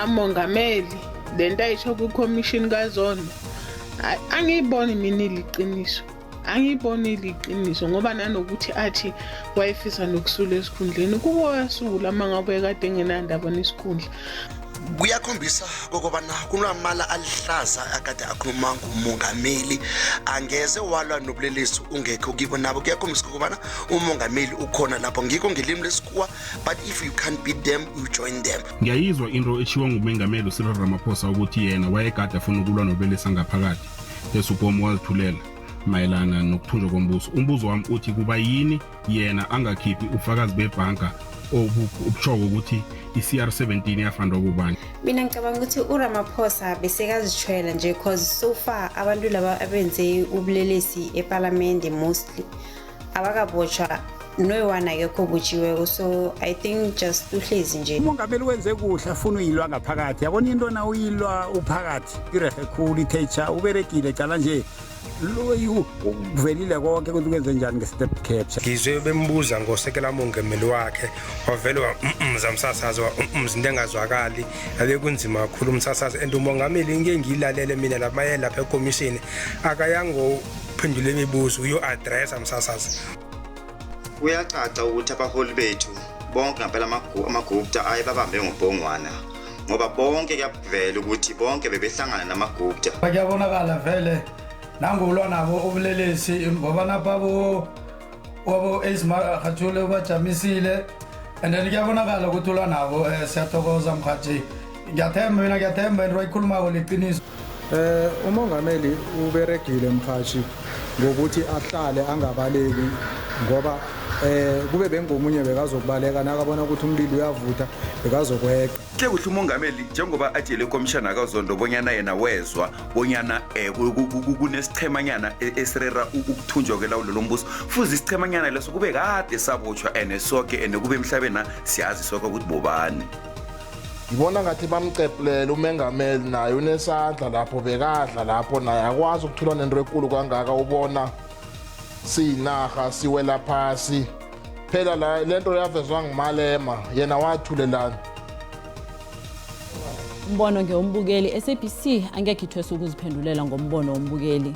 mongameli lento ayisho ku commission kaZondo angiyiboni mina iliqiniso. Angiyiboni iliqiniso ngoba nanokuthi athi wayefisa nokusula esikhundleni kuwasula mangabe kade engenandaba nesikhundla. Kuyakhombisa kokubana kunamala alihlaza akade akhuluma ngumongameli angeze walwa nobulelesi ungekho kibo nabo. Kuyakhombisa kokubana umongameli ukhona lapho ngikho ngelimi lesikhuwa, but if you can't beat them you join them. Ngiyayizwa into eshiwa ngumengameli uCyril Ramaphosa ukuthi yena wayekade afuna ukulwa nobulelesi ngaphakathi esukomo wazithulela mayelana nokuthunjwa kombuso. Umbuzo wami uthi kuba yini yena angakhiphi ufakazi bebhanka obuchoko ukuthi iCR17 yafandwa kubani? Mina ngicabanga ukuthi uRamaphosa besekazitshwela nje because so far abantu laba abenze ubulelesi eParliament mostly abakabotshwa noyona akekho botshiweko, so I think just uhlezi nje. Umongameli wenze kuhle afuna uyilwa ngaphakathi. Yabona into na uyilwa uphakathi irehe khulu iteacher uberekile cala nje lo uvelile konke ukuthi kwenze njani nge-step capture. Ngizwe bembuza ngosekela mongameli wakhe wavelwa zamsasazi into engazwakali ake kunzima kakhulu umsasazi and umongameli ngeke ngilalele mina lapha lapha eCommission akayango phendula imibuzo uyo address amsasazi. Kuyacaca ukuthi abaholi bethu bonke ngempela amagupta ayebabambe ngobhongwana ngoba bonke kuyavela ukuthi bonke bebehlangana namagupta. Kuyabonakala vele nangulwa nabo ubulelesi ngoba napho wabo ezimakhathule bajamisile and then kuyabonakala ukuthi ulwa nabo siyathokoza mkhathi. Ngiyathemba into ayikhulumako liqiniso. Umongameli uberegile mkhathi ngokuthi ahlale angabaleki ngoba kube bengomunye bekazokubaleka nakabona ukuthi umlilo uyavutha bekazokweqa. Ke kuhle umongameli njengoba atshele ikomishana kaZondo bonyana yena wezwa bonyana kunesichemanyana esirera ukuthunjwa kwelawulo lombuso futhi isichemanyana leso kube kade sabotshwa ene sonke ene kube emhlabeni siyazi sonke ukuthi bobani. Ngibona ngathi bamcephulele umengameli naye unesandla lapho bekadla lapho naye akwazi ukuthula nento enkulu kangaka ubona sinaga siwela phasi phela la lento yavezwa ngumalema yena wathulelana. Umbono ngeumbukeli SABC angeke ithwese ukuziphendulela ngombono wombukeli.